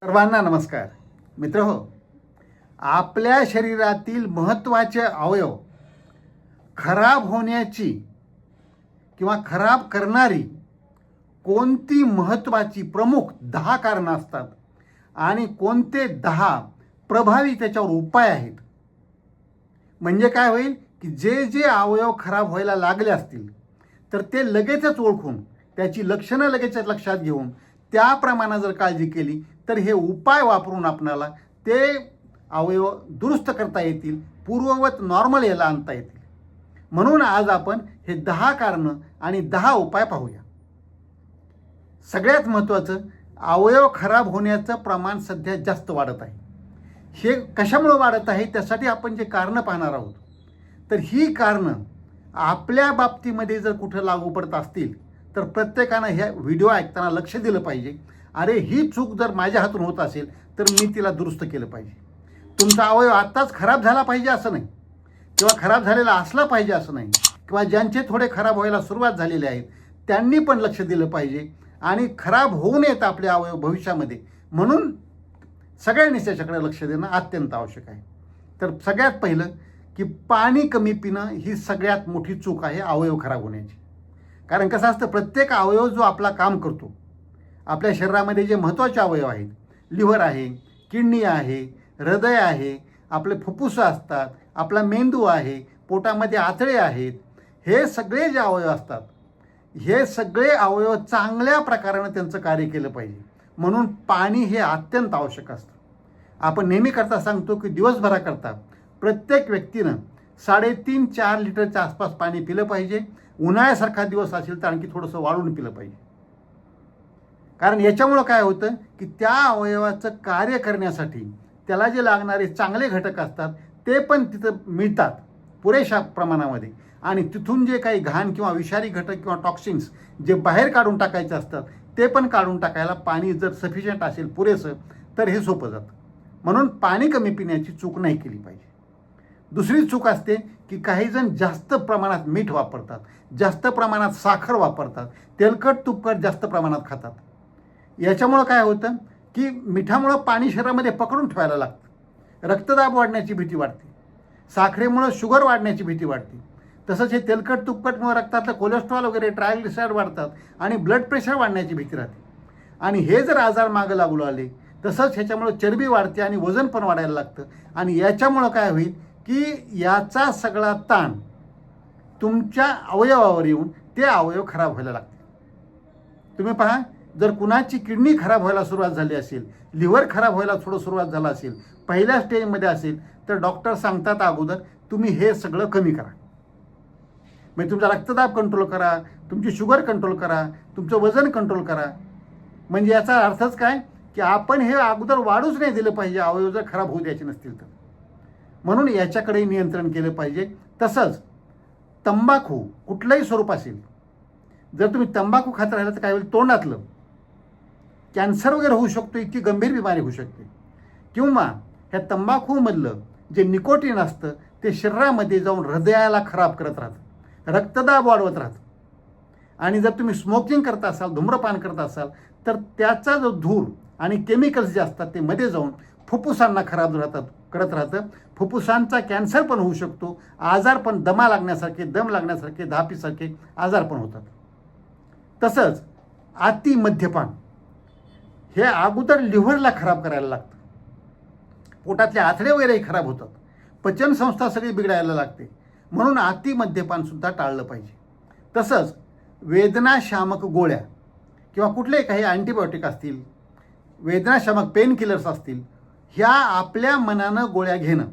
सर्वांना नमस्कार. मित्रहो, आपल्या शरीरातील महत्त्वाचे अवयव खराब होण्याची किंवा खराब करणारी कोणती महत्त्वाची प्रमुख 10 कारणं असतात आणि कोणते 10 प्रभावी त्याच्यावर उपाय आहेत. म्हणजे काय होईल की जे जे अवयव खराब व्हायला लागले असतील तर ते लगेचच ओळखून त्याची लक्षणं लगेचच लक्षात घेऊन त्याप्रमाणे जर काळजी केली तर हे उपाय वापरून आपणाला ते अवयव दुरुस्त करता येतील, पूर्ववत नॉर्मल याला आणता येतील. म्हणून आज आपण हे 10 कारणं आणि 10 उपाय पाहूया. सगळ्यात महत्त्वाचं, अवयव खराब होण्याचं प्रमाण सध्या जास्त वाढत आहे. हे कशामुळे वाढत आहे त्यासाठी आपण जे कारणं पाहणार आहोत. तर ही कारणं आपल्या बाबतीमध्ये जर कुठं लागू पडत असतील तर प्रत्येकानं ह्या व्हिडिओ ऐकताना लक्ष दिलं पाहिजे. अरे, ही चूक जर माझ्या हातून होत असेल तर मी तिला दुरुस्त केलं पाहिजे. तुमचा अवयव आत्ताच खराब झाला पाहिजे असं नाही, किंवा खराब झालेला असला पाहिजे असं नाही, किंवा ज्यांचे थोडे खराब व्हायला सुरुवात झालेले आहेत त्यांनी पण लक्ष दिलं पाहिजे आणि खराब होऊ नयेत आपले अवयव भविष्यामध्ये, म्हणून सगळ्यांनीच त्याच्याकडे लक्ष देणं अत्यंत आवश्यक आहे. तर सगळ्यात पहिलं की पाणी कमी पिणं ही सगळ्यात मोठी चूक आहे अवयव खराब होण्याची. कारण कसं असतं, प्रत्येक अवयव जो आपला काम करतो, आपल्या शरीरामध्ये जे महत्त्वाचे अवयव आहेत, लिव्हर आहे, किडनी आहे, हृदय आहे, आपले फुफ्फुसं असतात, आपला मेंदू आहे, पोटामध्ये आतडे आहेत, हे सगळे जे अवयव असतात हे सगळे अवयव चांगल्या प्रकारानं त्यांचं कार्य केलं पाहिजे. म्हणून पाणी हे अत्यंत आवश्यक असतं. आपण नेहमी करता सांगतो की दिवसभराकरता प्रत्येक व्यक्तीनं 3.5-4 लिटरच्या आसपास पाणी पिलं पाहिजे. उन्हाळ्यासारखा दिवस असेल तर आणखी थोडंसं वाढून पिलं पाहिजे. कारण याच्यामुळं काय होतं की त्या अवयवाचं कार्य करण्यासाठी त्याला जे लागणारे चांगले घटक असतात ते पण तिथं मिळतात पुरेशा प्रमाणामध्ये, आणि तिथून जे काही घाण किंवा विषारी घटक किंवा टॉक्सिन्स जे बाहेर काढून टाकायचे असतात ते पण काढून टाकायला पाणी जर सफिशियंट असेल, पुरेसं, तर हे सोपं जातं. म्हणून पाणी कमी पिण्याची चूक नाही केली पाहिजे. दुसरी चूक असते की काही जण जास्त प्रमाणात मीठ वापरतात, जास्त प्रमाणात साखर वापरतात, तेलकट तुपकट जास्त प्रमाणात खातात. याच्यामुळं काय होतं की मिठामुळं पाणी शरीरामध्ये पकडून ठेवायला लागतं, रक्तदाब वाढण्याची भीती वाढते, साखरेमुळं शुगर वाढण्याची भीती वाढते. तसंच हे तेलकट तुपकटमुळं रक्तातलं कोलेस्ट्रॉल वगैरे ट्रायग्लिसराईड वाढतात आणि ब्लड प्रेशर वाढण्याची भीती राहते. आणि हे जर आजार मागं लागू लागले तसंच ह्याच्यामुळं चरबी वाढते आणि वजन पण वाढायला लागतं. आणि याच्यामुळं काय होईल की याचा सगळा ताण तुमच्या अवयवावर येऊन ते अवयव खराब व्हायला लागते. तुम्ही पहा, जर कुणाची किडनी खराब व्हायला सुरुवात झाली असेल, लिव्हर खराब व्हायला थोडं सुरुवात झाला असेल, पहिल्या स्टेजमध्ये असेल, तर डॉक्टर सांगतात अगोदर तुम्ही हे सगळं कमी करा. म्हणजे तुमचा रक्तदाब कंट्रोल करा, तुमची शुगर कंट्रोल करा, तुमचं वजन कंट्रोल करा. म्हणजे याचा अर्थच काय की आपण हे अगोदर वाढूच नाही दिलं पाहिजे अवयव जर खराब होऊ द्यायचे नसतील तर. म्हणून याच्याकडे नियंत्रण केलं पाहिजे. तसंच तंबाखू कुठलंही स्वरूप असेल, जर तुम्ही तंबाखू खात राहिला तर काय होईल, तोंडातलं कॅन्सर वगैरे होऊ शकतो, इतकी गंभीर बिमारी होऊ शकते. किंवा ह्या तंबाखूमधलं जे निकोटीन असतं ते शरीरामध्ये जाऊन हृदयाला खराब करत राहतं, रक्तदाब वाढवत राहतं. आणि जर तुम्ही स्मोकिंग करत असाल, धूम्रपान करत असाल, तर त्याचा जो धूर आणि केमिकल्स जे असतात ते मध्ये जाऊन फुफ्फुसांना खराब करत राहतं. फुफ्फुसांचा कॅन्सर पण होऊ शकतो, आजार पण दम लागण्यासारखे धापीसारखे आजार पण होतात. तसंच अति मद्यपान हे अगोदर लिव्हरला खराब करायला लागतं, पोटातले आतडे वगैरेही खराब होतात, पचनसंस्था सगळी बिघडायला लागते. म्हणून अति मद्यपानसुद्धा टाळलं पाहिजे. तसंच वेदनाशामक गोळ्या किंवा कुठले काही अँटीबायोटिक असतील, वेदनाशामक पेन किलर्स असतील, ह्या आपल्या मनानं गोळ्या घेणं.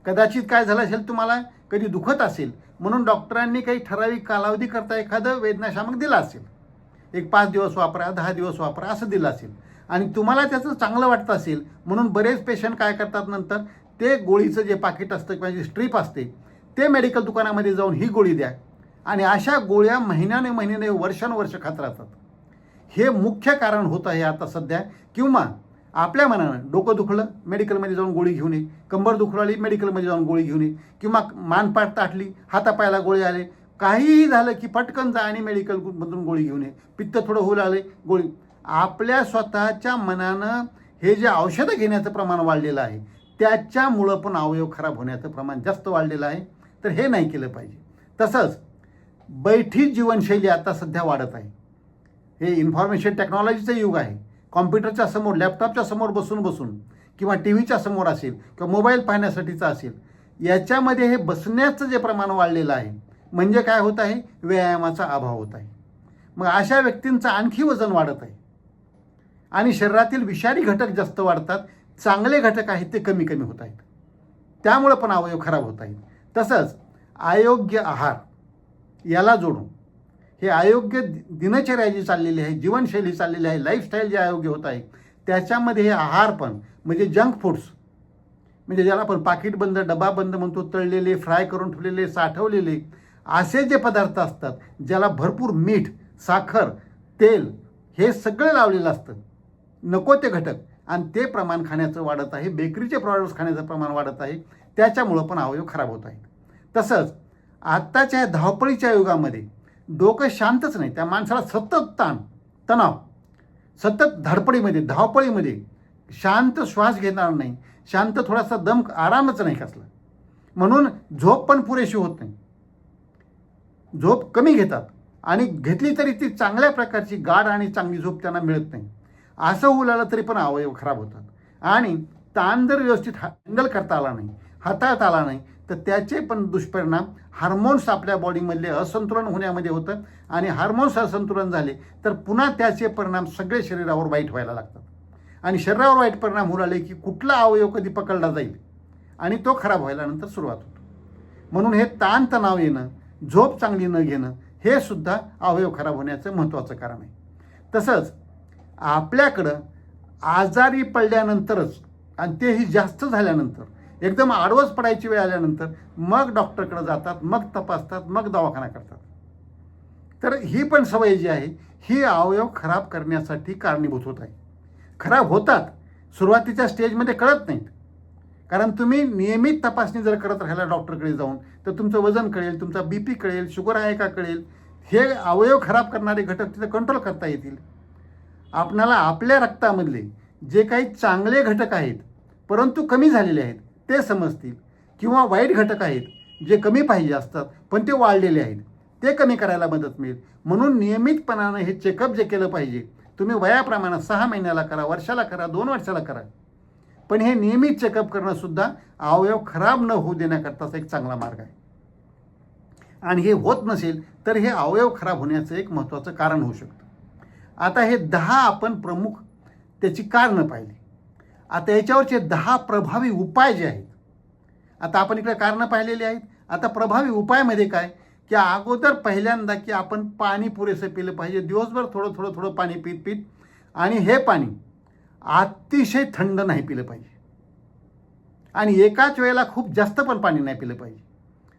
कदाचित काय झालं असेल, तुम्हाला कधी दुखत असेल म्हणून डॉक्टरांनी काही ठराविक कालावधी करता एखादं वेदनाशामक दिलं असेल, एक 5 दिवस वापरा, 10 दिवस वापरा असं दिलं असेल, आणि तुम्हाला त्याचं चांगलं वाटतं असेल म्हणून बरेच पेशंट काय करतात, नंतर ते गोळीचं जे पाकिट असतं किंवा जी स्ट्रीप असते ते मेडिकल दुकानामध्ये जाऊन ही गोळी द्या, आणि अशा गोळ्या महिन्याने वर्षानुवर्ष खात राहतात. हे मुख्य कारण होत आहे आता सध्या. किंवा आपल्या मनानं डोकं दुखलं मेडिकलमध्ये जाऊन गोळी घेऊन ये, कंबर दुखली मेडिकलमध्ये जाऊन गोळी घेऊन ये, किंवा मानपाट ताटली हातापायाला गोळी आले, काहीही झालं की पटकन जा आणि मेडिकलमधून गोळी घेऊन ये, पित्त थोडं होऊ लागले गोळी. आपल्या स्वतःच्या मनानं हे जे औषधं घेण्याचं प्रमाण वाढलेलं आहे त्याच्यामुळं पण अवयव खराब होण्याचं प्रमाण जास्त वाढलेलं आहे. तर हे नाही केलं पाहिजे. तसंच बैठी जीवनशैली आता सध्या वाढत आहे. हे इन्फॉर्मेशन टेक्नॉलॉजीचं युग आहे. कॉम्प्युटरच्या समोर लॅपटॉपच्या समोर बसून किंवा टी व्हीच्या समोर असेल किंवा मोबाईल पाहण्यासाठीचा असेल, याच्यामध्ये हे बसण्याचं जे प्रमाण वाढलेलं आहे म्हणजे काय होत आहे, व्यायामाचा अभाव होत आहे. मग अशा व्यक्तींचं आणखी वजन वाढत आहे आणि शरीरातील विषारी घटक जास्त वाढतात, चांगले घटक आहेत ते कमी कमी होत आहेत. त्यामुळं पण अवयव खराब होत आहेत. तसंच अयोग्य आहार याला जोडून हे अयोग्य दिनचर्या जी चाललेली आहे, जीवनशैली चाललेली आहे, लाईफस्टाईल जे अयोग्य होत आहे त्याच्यामध्ये हे आहार पण म्हणजे जंक फूड्स, म्हणजे ज्याला आपण पाकिट बंद डबा बंद म्हणतो, तळलेले फ्राय करून ठेवलेले साठवलेले असे जे पदार्थ असतात ज्याला भरपूर मीठ साखर तेल हे सगळं लावलेलं असतं, नको ते घटक, आणि ते प्रमाण खाण्याचं वाढत आहे. बेकरीचे प्रॉडक्ट्स खाण्याचं प्रमाण वाढत आहे. त्याच्यामुळं पण अवयव खराब होत आहेत. तसंच आत्ताच्या धावपळीच्या युगामध्ये डोकं शांतच नाही, त्या माणसाला सतत तणाव, सतत धडपडीमध्ये धावपळीमध्ये शांत श्वास घेणार नाही, शांत थोडासा दम आरामच नाही कसला, म्हणून झोप पण पुरेशी होत नाही, झोप कमी घेतात आणि घेतली तरी ती चांगल्या प्रकारची गाढ आणि चांगली झोप त्यांना मिळत नाही. असं होऊ लागलं तरी पण अवयव खराब होतात. आणि ताण जर व्यवस्थित हँडल करता आला नाही, हाताळता आला नाही, तर त्याचे पण दुष्परिणाम हार्मोन्स आपल्या बॉडीमधले असंतुलन होण्यामध्ये होतं आणि हार्मोन्स असंतुलन झाले तर पुन्हा त्याचे परिणाम सगळे शरीरावर वाईट व्हायला लागतात. आणि शरीरावर वाईट परिणाम होऊ लागले की कुठला अवयव कधी पकडला जाईल आणि तो खराब व्हायला नंतर सुरुवात होतो. म्हणून हे ताणतणाव येणं, झोप चांगली न घेणं हे सुद्धा अवयव खराब होण्याचं महत्त्वाचं कारण आहे. तसंच आपल्याकडं आजारी पडल्यानंतरच, आणि तेही जास्त झाल्यानंतर, एकदम आडवस पडायची वेळ आल्यानंतर मग डॉक्टरकडे जातात, मग तपासतात, मग दवाखाना करतात. तर ही पण सवय जी आहे ही अवयव खराब करण्यासाठी कारणीभूत होत आहे. खराब होतात सुरुवातीच्या स्टेजमध्ये कळत नाहीत, कारण तुम्ही नियमित तपासणी जर करत राहिला डॉक्टरकडे जाऊन तर तुमचं वजन कळेल, तुमचा BP कळेल, शुगर आहे का कळेल, हे अवयव खराब करणारे घटक तिथे कंट्रोल करता येतील. आपणाला आपल्या रक्तामधले जे काही चांगले घटक आहेत परंतु कमी झालेले आहेत ते समजतील, किंवा वाईट घटक आहेत जे कमी पाहिजे असतात पण ते वाढलेले आहेत ते कमी करायला मदत मिळेल. म्हणून नियमितपणानं हे चेकअप जे केलं पाहिजे, तुम्ही वयाप्रमाणे 6 महिन्याला करा, वर्षाला करा, 2 वर्षाला करा, पण हे नियमित चेकअप करणं सुद्धा अवयव खराब न होऊ देण्याकरताचा एक चांगला मार्ग आहे. आणि हे होत नसेल तर हे अवयव खराब होण्याचं एक महत्त्वाचं कारण होऊ शकतं. आता हे 10 आपण प्रमुख त्याची कारणं पाहिली. आता याच्यावरचे 10 प्रभावी उपाय जे आहेत, आता आपण इकडे कारणं पाहिलेली आहेत. आता प्रभावी उपायामध्ये काय, की अगोदर पहिल्यांदा की आपण पाणी पुरेसं पिलं पाहिजे, दिवसभर थोडं थोडं थोडं पाणी पीत आणि हे पाणी अतिशय थंड नाही पिलं पाहिजे आणि एकाच वेळेला खूप जास्त पण पाणी नाही पिलं पाहिजे,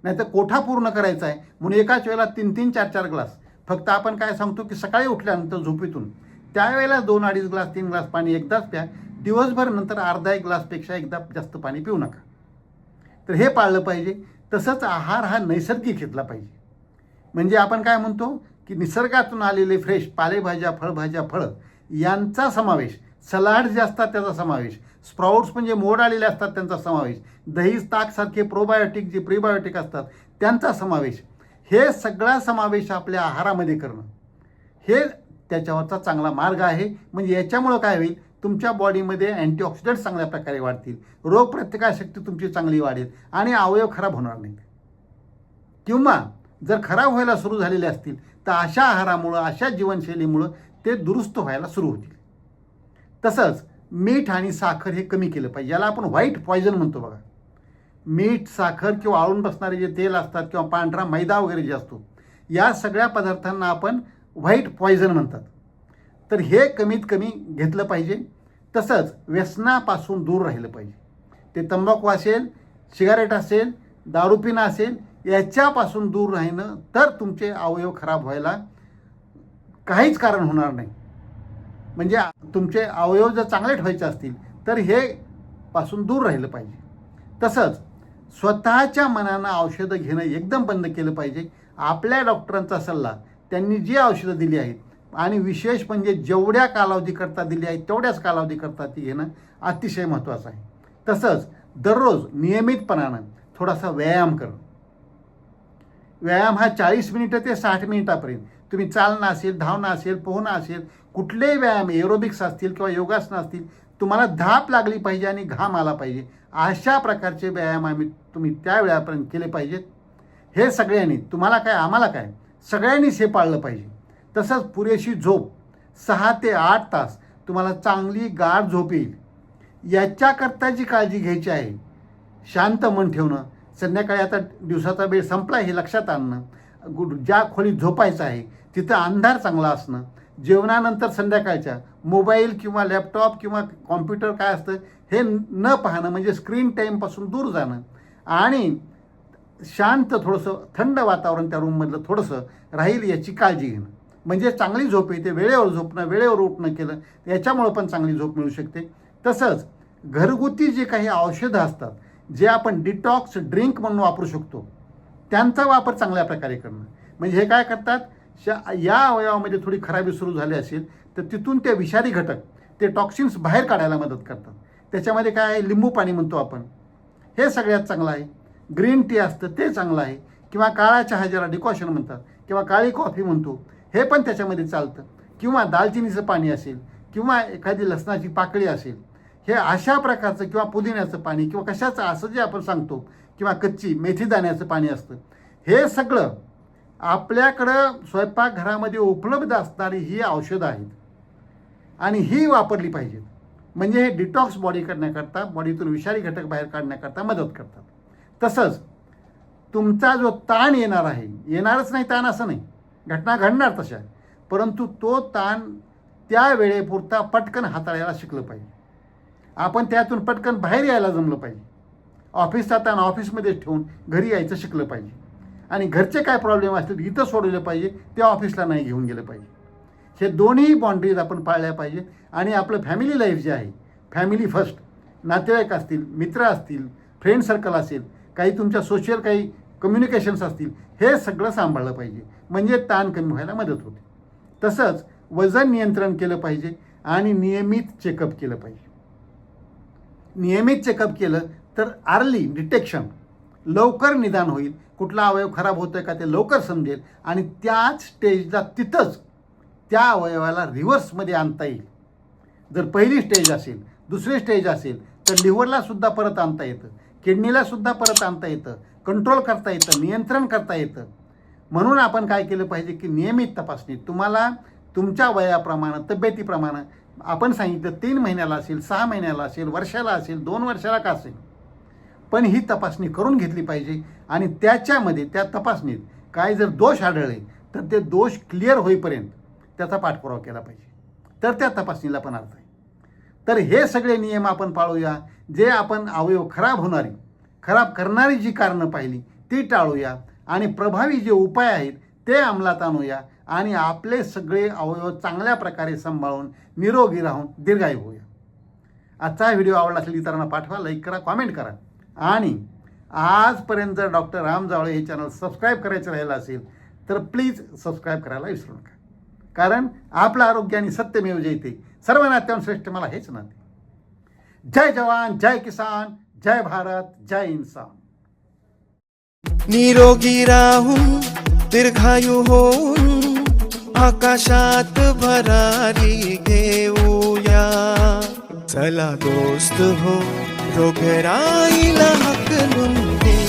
नाहीतर कोठा पूर्ण करायचा आहे म्हणून एकाच वेळेला 3-3, 4-4 ग्लास. फक्त आपण काय सांगतो की सकाळी उठल्यानंतर झोपेतून त्यावेळेला 2-2.5 ग्लास 3 ग्लास पाणी एकदाच प्या, दिवसभर नंतर अर्धा-1 ग्लासपेक्षा एकदा जास्त पाणी पिऊ नका. तर हे पाळलं पाहिजे. तसंच आहार हा नैसर्गिक घेतला पाहिजे. म्हणजे आपण काय म्हणतो की निसर्गातून आलेले फ्रेश पालेभाज्या, फळभाज्या, फळं यांचा समावेश, सलाड जे असतात त्याचा समावेश, स्प्राउट्स म्हणजे मोड आलेले असतात त्यांचा समावेश, दही ताकसारखे प्रोबायोटिक जे प्रीबायोटिक असतात त्यांचा समावेश, हे सगळा समावेश आपल्या आहारामध्ये करणं हे त्याच्यावरचा चांगला मार्ग आहे. म्हणजे याच्यामुळं काय होईल, तुमच्या बॉडीमध्ये अँटीऑक्सिडंट चांगल्या प्रकारे वाढतील, रोगप्रतिकारशक्ती तुमची चांगली वाढेल आणि अवयव खराब होणार नाहीत. किंवा जर खराब व्हायला सुरू झालेले असतील तर अशा आहारामुळं, अशा जीवनशैलीमुळं ते दुरुस्त व्हायला सुरू होतील. तसंच मीठ आणि साखर हे कमी केलं पाहिजे, याला आपण व्हाईट पॉयझन म्हणतो बघा. मीठ, साखर किंवा आळून बसणारे जे तेल असतात किंवा पांढरा मैदा वगैरे जे असतो, या सगळ्या पदार्थांना आपण व्हाईट पॉयझन म्हणतात. तर हे कमीत कमी घेतलं पाहिजे. तसंच व्यसनापासून दूर राहिलं पाहिजे. ते तंबाखू असेल, सिगारेट असेल, दारू पिणं असेल, याच्यापासून दूर राहणं, तर तुमचे अवयव खराब व्हायला काहीच कारण होणार नाही. म्हणजे तुमचे अवयव जर चांगले ठेवायचे असतील तर हे पासून दूर राहिलं पाहिजे. तसंच स्वतःच्या मनानं औषधं घेणं एकदम बंद केलं पाहिजे. आपल्या डॉक्टरांचा सल्ला, त्यांनी जी औषधं दिली आहेत आणि विशेष म्हणजे जेवढ्या कालावधीकरता दिली आहेत तेवढ्याच कालावधीकरता ती घेणं अतिशय महत्त्वाचं आहे. तसंच दररोज नियमितपणानं थोडासा व्यायाम करणं. व्यायाम हा 40 मिनिटं ते 60 मिनिटापर्यंत तुम्ही चालणं असेल, धावणं असेल, पोहणं असेल, कुठलेही व्यायाम, एरोबिक्स असतील किंवा योगासनं असतील, तुम्हाला धाप लागली पाहिजे आणि घाम आला पाहिजे अशा प्रकारचे व्यायाम तुम्ही त्या वेळापर्यंत केले पाहिजेत. हे सगळ्यांनी, तुम्हाला काय आम्हाला काय, सगळ्यांनीच हे पाळलं पाहिजे. तसंच पुरेशी झोप, 6 ते 8 तास तुम्हाला चांगली गाढ झोप येईल याच्याकरता जी काळजी घ्यायची आहे. शांत मन ठेवणं, संध्याकाळी आता दिवसाचा वेळ संपला हे लक्षात आणणं, ज्या खोलीत झोपायचं आहे तिथं अंधार चांगला असणं, जेवणानंतर संध्याकाळच्या मोबाईल किंवा लॅपटॉप किंवा कॉम्प्युटर काय असतं हे न पाहणं, म्हणजे स्क्रीन टाईमपासून दूर जाणं आणि शांत थोडंसं थंड वातावरण त्या रूममधलं थोडंसं राहील याची काळजी घेणं. म्हणजे चांगली झोप येते. वेळेवर झोपणं, वेळेवर उठणं केलं याच्यामुळं पण चांगली झोप मिळू शकते. तसंच घरगुती जे काही औषधं असतात जे आपण डिटॉक्स ड्रिंक म्हणून वापरू शकतो त्यांचा वापर चांगल्या प्रकारे करणं. म्हणजे हे काय करतात, या अवयवामध्ये थोडी खराबी सुरू झाली असेल तर तिथून ते विषारी घटक, ते टॉक्सिन्स बाहेर काढायला मदत करतात. त्याच्यामध्ये काय आहे, लिंबू पाणी म्हणतो आपण, हे सगळ्यात चांगलं आहे. ग्रीन टी असतं ते चांगलं आहे, किंवा काळा चहा ज्याला डिकॉशन म्हणतात किंवा काळी कॉफी म्हणतो हे पण त्याच्यामध्ये चालतं, किंवा दालचिनीचं पाणी असेल किंवा एखादी लसणाची पाकळी असेल, हे अशा प्रकारचं, किंवा पुदिन्याचं पाणी किंवा कशाचं असं जे आपण सांगतो, किंवा कच्ची मेथी दाण्याचं पाणी असतं, हे सगळं आपल्याकडं स्वयंपाकघरामध्ये उपलब्ध असणारी ही औषधं आहेत आणि ही वापरली पाहिजेत. म्हणजे हे डिटॉक्स बॉडी करण्याकरता, बॉडीतून विषारी घटक बाहेर काढण्याकरता मदत करतात. तसंच तुमचा जो ताण येणार आहे, येणारच नाही ताण असं नाही, घटना घडणार तशा, परंतु तो ताण त्या वेळेपुरता पटकन हाताळायला शिकलं पाहिजे. आपण त्यातून पटकन बाहेर यायला जमलं पाहिजे. ऑफिसचा ताण ऑफिसमध्येच ठेवून घरी यायचं शिकलं पाहिजे आणि घरचे काय प्रॉब्लेम असतील इथं सोडवले पाहिजे, ते ऑफिसला नाही घेऊन गेलं पाहिजे. हे दोन्ही बाउंड्रीज आपण पाळल्या पाहिजे आणि आपलं फॅमिली लाईफ जे आहे, फॅमिली फर्स्ट, नातेवाईक असतील, मित्र असतील, फ्रेंड सर्कल असेल, काही तुमच्या सोशल काही कम्युनिकेशन्स असतील, हे सगळं सांभाळलं पाहिजे. म्हणजे ताण कमी व्हायला मदत होते. तसंच वजन नियंत्रण केलं पाहिजे आणि नियमित चेकअप केलं पाहिजे. नियमित चेकअप केलं तर अर्ली डिटेक्शन, लवकर निदान होईल. कुठला अवयव खराब होतो आहे का ते लवकर समजेल आणि त्याच स्टेजला तिथंच त्या अवयवाला रिव्हर्समध्ये आणता येईल. जर पहिली स्टेज असेल, दुसरी स्टेज असेल तर लिव्हरलासुद्धा परत आणता येतं, किडनीलासुद्धा परत आणता येतं, कंट्रोल करता येतं, नियंत्रण करता येतं. म्हणून आपण काय केलं पाहिजे की नियमित तपासणी, तुम्हाला तुमच्या वयाप्रमाणे, तब्येतीप्रमाणे, आपण सांगितलं 3 महिन्याला असेल, 6 महिन्याला असेल, वर्षाला असेल, 2 वर्षाला का असेल, पण ही तपासणी करून घेतली पाहिजे. आणि त्याच्यामध्ये, त्या तपासणीत काय जर दोष आढळले तर ते दोष क्लिअर होईपर्यंत त्याचा पाठपुरावा केला पाहिजे, तर त्या तपासणीला पण अर्थ आहे. तर हे सगळे नियम आपण पाळूया. जे आपण अवयव खराब करणारी जी कारणं पाहिली ती टाळूया आणि प्रभावी जे उपाय आहेत ते अंमलात आणूया आणि आपले सगळे अवयव चांगल्या प्रकारे सांभाळून निरोगी राहून दीर्घायू होऊया. आजचा व्हिडिओ आवडला असेल इतरांना पाठवा, लाईक करा, कॉमेंट करा आणि आजपर्यंत जर डॉक्टर राम जावळे हे चॅनल सबस्क्राईब करायचं राहिलं असेल तर प्लीज सबस्क्राईब करायला विसरू नका. कारण आपलं आरोग्य आणि सत्यमेव जयते, सर्व नात्यांवर श्रेष्ठ मला हेच नाते. जय जवान, जय किसान, जय भारत, जय इन्सान. निरोगी राहून दीर्घायू होऊन आकाशात भरारी घेऊया. चला दोस्त हो, रोगराईला हाकलून दे.